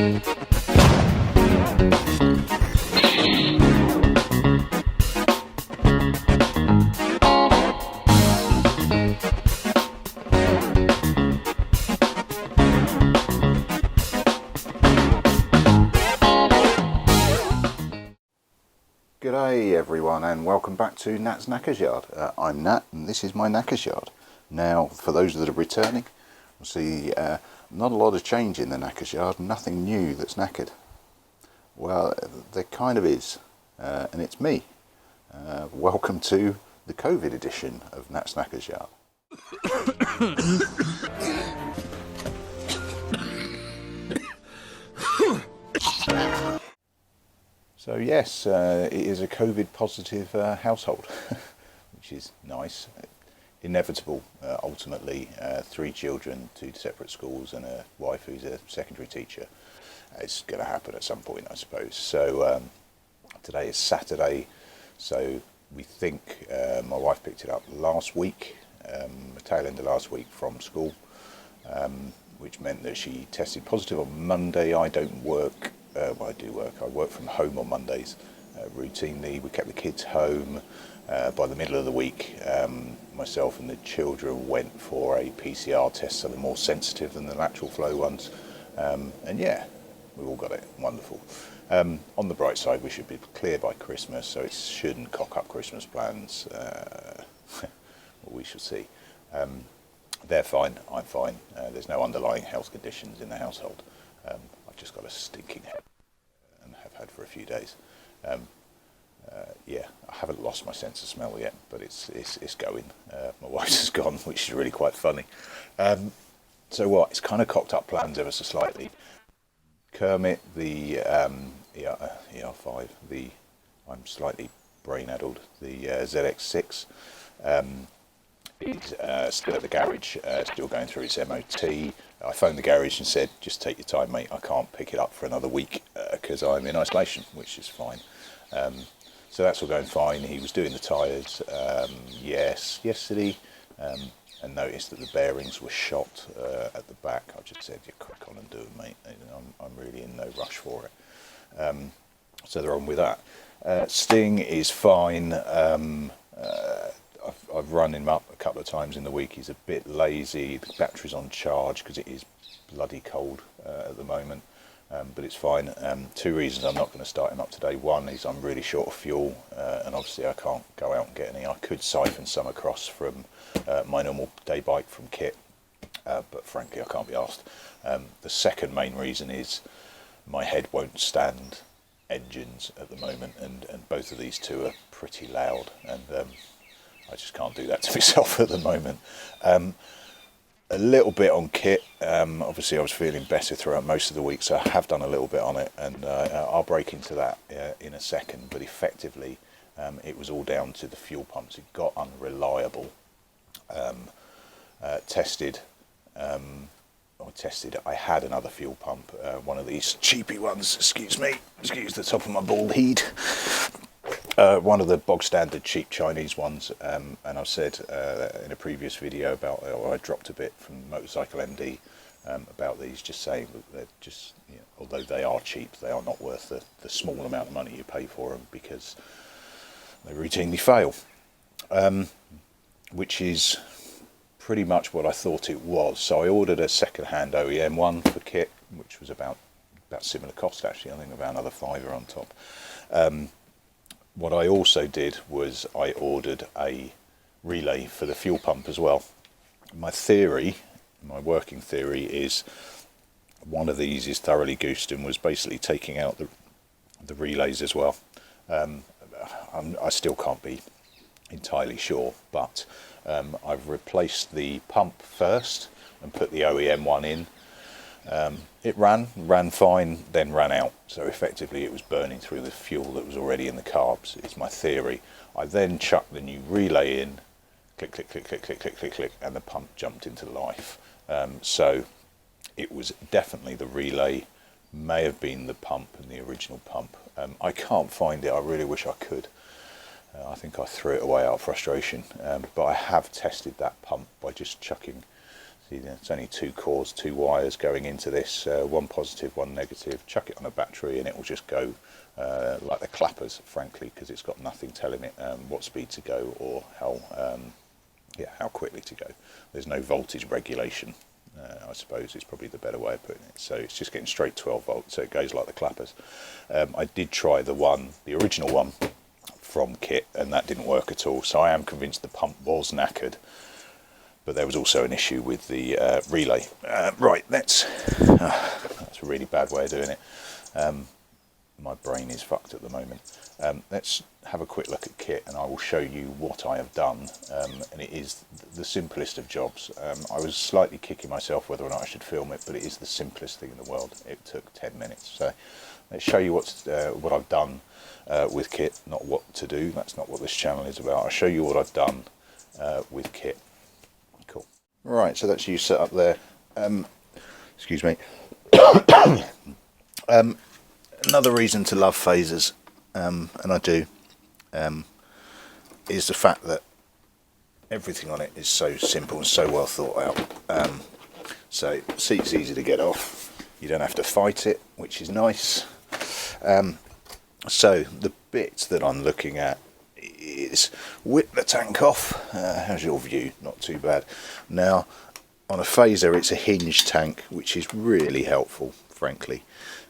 G'day everyone, and welcome back to Nat's Nackers Yard. I'm Nat and this is my Nackers Yard. Now, for those that are returning, we'll see not a lot of change in the Nackers Yard, nothing new that's knackered. Well, there kind of is, and it's me. Welcome to the COVID edition of Nat's Nackers Yard. So yes, it is a COVID positive household, which is nice. Inevitable, ultimately. 3 children, 2 separate schools, and a wife who's a secondary teacher. It's going to happen at some point, I suppose. So today is Saturday, so we think my wife picked it up last week, tail end of last week from school, which meant that she tested positive on Monday. I don't work. Well, I do work. I work from home on Mondays routinely. We kept the kids home. By the middle of the week, myself and the children went for a PCR test, so they're more sensitive than the lateral flow ones. And yeah, we've all got it. Wonderful. On the bright side, we should be clear by Christmas, so it shouldn't cock up Christmas plans. Well, we shall see. They're fine. I'm fine. There's no underlying health conditions in the household. I've just got a stinking head and have had for a few days. Yeah, I haven't lost my sense of smell yet, but it's going. My wife's is gone, which is really quite funny. So what? It's kind of cocked up plans ever so slightly. Kermit, the ER5, I'm slightly brain-addled, the ZX6, is still at the garage, still going through its MOT. I phoned the garage and said, just take your time, mate. I can't pick it up for another week because I'm in isolation, which is fine. So that's all going fine. He was doing the tyres, yesterday, and noticed that the bearings were shot at the back. I just said, you crack on and do it, mate. I'm really in no rush for it. So they're on with that. Sting is fine. I've run him up a couple of times in the week. He's a bit lazy. The battery's on charge because it is bloody cold at the moment. But it's fine. 2 reasons I'm not going to start him up today. One is I'm really short of fuel, and obviously I can't go out and get any. I could siphon some across from my normal day bike from kit, but frankly I can't be asked. The second main reason is my head won't stand engines at the moment, and both of these two are pretty loud, and I just can't do that to myself at the moment. A little bit on kit. Obviously I was feeling better throughout most of the week, so I have done a little bit on it, and I'll break into that in a second. But effectively it was all down to the fuel pumps. It got unreliable. I had another fuel pump, one of these cheapy ones, excuse the top of my bald head. One of the bog standard cheap Chinese ones, and I've said in a previous video about, I dropped a bit from Motorcycle MD about these, just saying that they're just, although they are cheap, they are not worth the small amount of money you pay for them, because they routinely fail, which is pretty much what I thought it was. So I ordered a second-hand OEM one for kit, which was about similar cost actually. I think about another £5 on top. What I also did was I ordered a relay for the fuel pump as well. My working theory is one of these is thoroughly goosed and was basically taking out the relays as well. I still can't be entirely sure, but I've replaced the pump first and put the OEM one in. It ran fine, then ran out. So effectively it was burning through the fuel that was already in the carbs, is my theory. I then chucked the new relay in, click, click, click, click, click, click, click, click, and the pump jumped into life. So it was definitely the relay, may have been the pump and the original pump. I can't find it, I really wish I could. I think I threw it away out of frustration, but I have tested that pump by just chucking See, it's only 2 cores, 2 wires going into this, one positive, one negative. Chuck it on a battery and it will just go like the clappers, frankly, because it's got nothing telling it what speed to go or how quickly to go. There's no voltage regulation, I suppose is probably the better way of putting it. So it's just getting straight 12 volts, so it goes like the clappers. I did try the original one from kit, and that didn't work at all. So I am convinced the pump was knackered, but there was also an issue with the relay. Right, that's a really bad way of doing it. My brain is fucked at the moment. Let's have a quick look at kit and I will show you what I have done, and it is the simplest of jobs. I was slightly kicking myself whether or not I should film it, but it is the simplest thing in the world. It took 10 minutes. So let's show you what I've done with kit, not what to do. That's not what this channel is about. I'll show you what I've done with kit. Cool. Right, so that's you set up there. Excuse me. Another reason to love phasers, and I do, is the fact that everything on it is so simple and so well thought out. So seat's easy to get off, you don't have to fight it, which is nice. So the bits that I'm looking at is whip the tank off. How's your view? Not too bad. Now on a phaser it's a hinged tank, which is really helpful, frankly.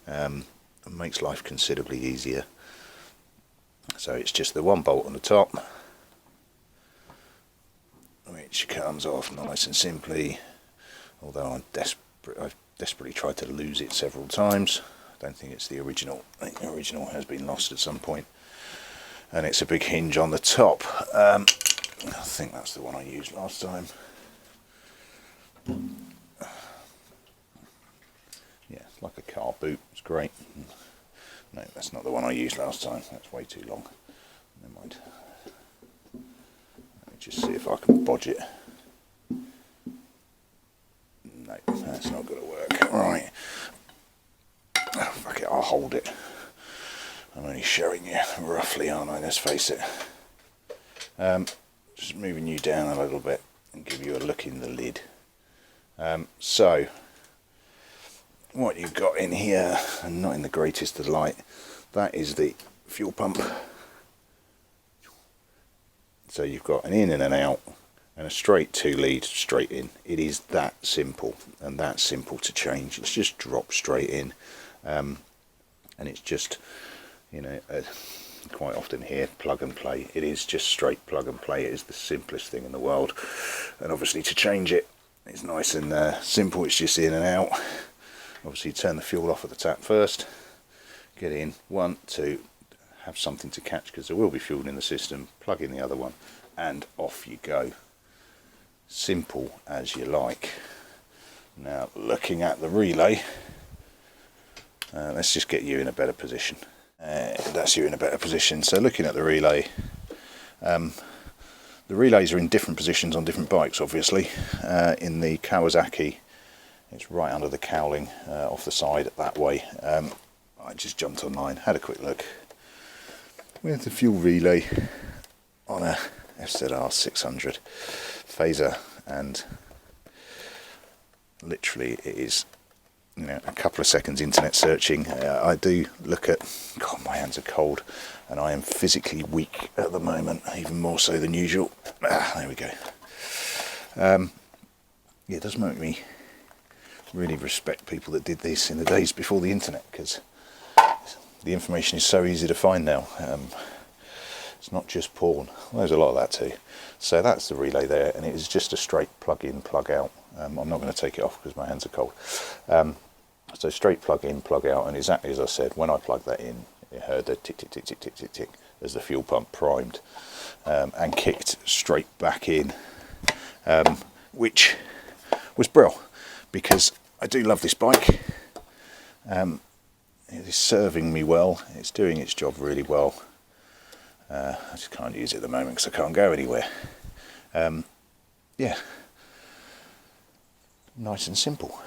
It makes life considerably easier. So it's just the one bolt on the top, which comes off nice and simply, although I've desperately tried to lose it several times. I don't think it's the original. I think the original has been lost at some point. And it's a big hinge on the top. I think that's the one I used last time. Yeah, it's like a car boot. It's great. No, that's not the one I used last time. That's way too long. Never mind. Let me just see if I can bodge it. No, that's not going to work. Right. Oh, fuck it, I'll hold it. I'm only showing you roughly, aren't I? Let's face it. Just moving you down a little bit and give you a look in the lid. So what you've got in here, and not in the greatest of light, that is the fuel pump. So you've got an in and an out and a straight 2 lead straight in. It is that simple, and that simple to change. It's just drop straight in, and it's just, you know, quite often here, plug and play. It is just straight plug and play. It is the simplest thing in the world, and obviously to change it, it's nice and simple. It's just in and out. Obviously turn the fuel off at the tap first, get in 1, 2, have something to catch because there will be fuel in the system, plug in the other one, and off you go. Simple as you like. Now looking at the relay, let's just get you in a better position. That's you in a better position. So looking at the relay, the relays are in different positions on different bikes, obviously. In the Kawasaki, it's right under the cowling, off the side that way. I just jumped online, had a quick look. With the fuel relay on a FZR 600 phaser, and literally it is, you know, a couple of seconds internet searching. I do look at, God, my hands are cold and I am physically weak at the moment, even more so than usual. There we go. Yeah, it does make me really respect people that did this in the days before the internet, because the information is so easy to find now. It's not just porn. Well, there's a lot of that too. So that's the relay there, and it is just a straight plug in, plug out. I'm not going to take it off because my hands are cold. So straight plug in, plug out, and exactly as I said, when I plugged that in, it heard the tick, tick, tick, tick, tick, tick, tick as the fuel pump primed, and kicked straight back in, which was brilliant, because I do love this bike. It is serving me well. It's doing its job really well. I just can't use it at the moment because I can't go anywhere. Yeah, nice and simple.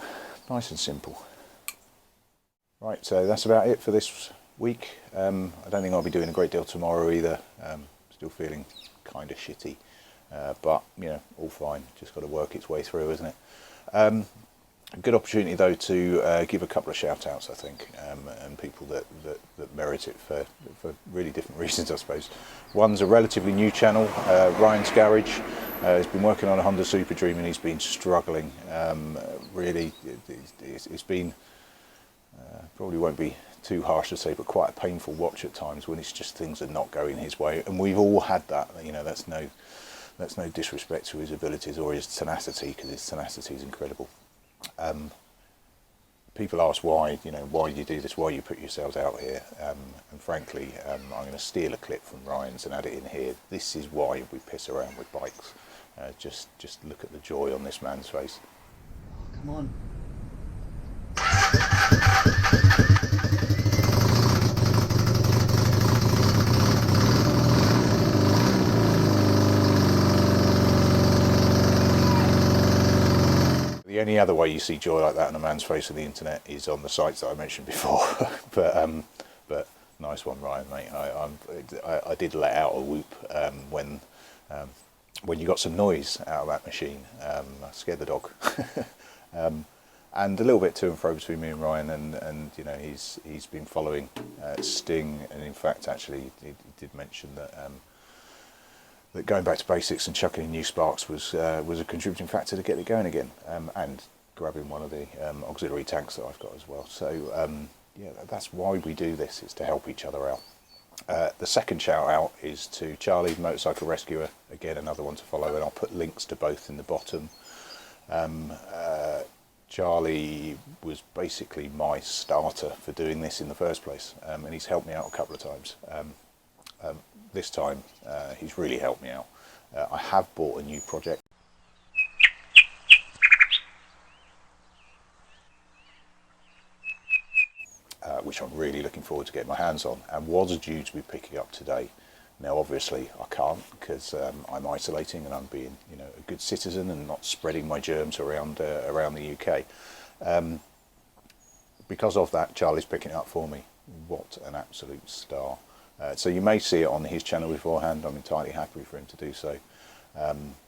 Nice and simple. Right, so that's about it for this week. I don't think I'll be doing a great deal tomorrow either. Still feeling kind of shitty, but you know, all fine. Just got to work its way through, isn't it? A good opportunity though to give a couple of shout outs, I think, and people that merit it for really different reasons, I suppose. One's a relatively new channel, Ryan's Garage. He's been working on a Honda Super Dream and he's been struggling. Really, it's been, probably won't be too harsh to say, but quite a painful watch at times when it's just things are not going his way. And we've all had that, you know, that's no disrespect to his abilities or his tenacity, because his tenacity is incredible. People ask why you do this, why you put yourselves out here, and frankly, I'm going to steal a clip from Ryan's and add it in here. This is why we piss around with bikes. Just look at the joy on this man's face. Come on. The only other way you see joy like that on a man's face on the internet is on the sites that I mentioned before. but nice one, Ryan, mate. I did let out a whoop when you got some noise out of that machine. I scared the dog. And a little bit to and fro between me and Ryan, and you know, he's been following Sting, and in fact, actually, he did mention that that going back to basics and chucking in new sparks was a contributing factor to get it going again, and grabbing one of the auxiliary tanks that I've got as well. So yeah, that's why we do this. It's to help each other out. The second shout out is to Charlie, Motorcycle Rescuer. Again, another one to follow, and I'll put links to both in the bottom. Charlie was basically my starter for doing this in the first place, and he's helped me out a couple of times. This time he's really helped me out. I have bought a new project. Which I'm really looking forward to getting my hands on, and was due to be picking up today. Now obviously I can't, because I'm isolating and I'm being, you know, a good citizen and not spreading my germs around the UK. Because of that, Charlie's picking it up for me. What an absolute star. So you may see it on his channel beforehand. I'm entirely happy for him to do so.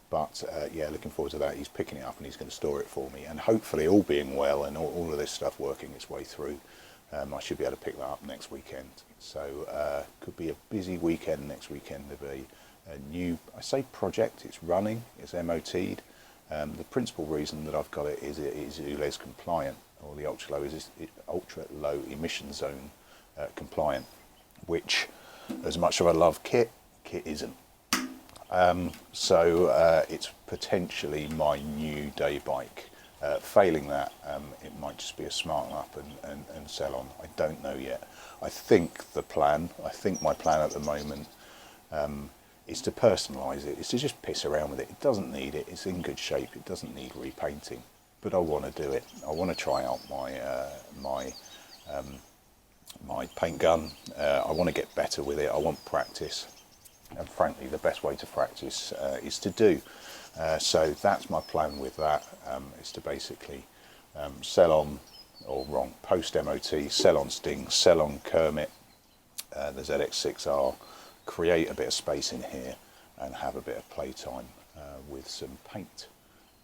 But yeah, looking forward to that. He's picking it up and he's going to store it for me. And hopefully, all being well and all of this stuff working its way through, I should be able to pick that up next weekend. So could be a busy weekend next weekend of a new, I say project, it's running, it's MOT'd. The principal reason that I've got it is ULEZ compliant, or the ultra low emission zone compliant, which, as much as I love kit isn't. So it's potentially my new day bike. Failing that, it might just be a smart up and sell on. I don't know yet. I think my plan at the moment is to personalise it. It's to just piss around with it. It doesn't need it. It's in good shape. It doesn't need repainting. But I want to do it. I want to try out my paint gun. I want to get better with it. I want practice. And frankly, the best way to practice is to do. So that's my plan with that, is to basically sell on, or wrong, post MOT, sell on Sting, sell on Kermit, the ZX6R, create a bit of space in here and have a bit of playtime with some paint,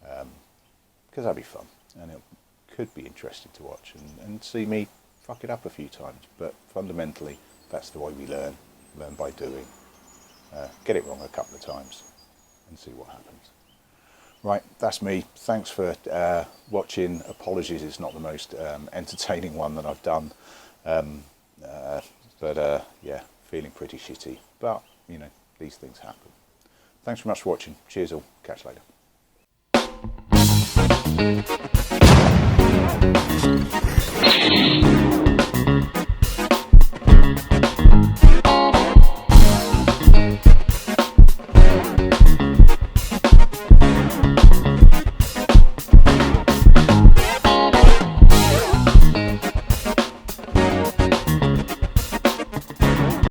because that'd be fun, and it could be interesting to watch and see me fuck it up a few times. But fundamentally, that's the way we learn by doing. Get it wrong a couple of times and see what happens. Right, that's me. Thanks for watching. Apologies, it's not the most entertaining one that I've done. But yeah, feeling pretty shitty. But, you know, these things happen. Thanks very much for watching. Cheers all. Catch you later.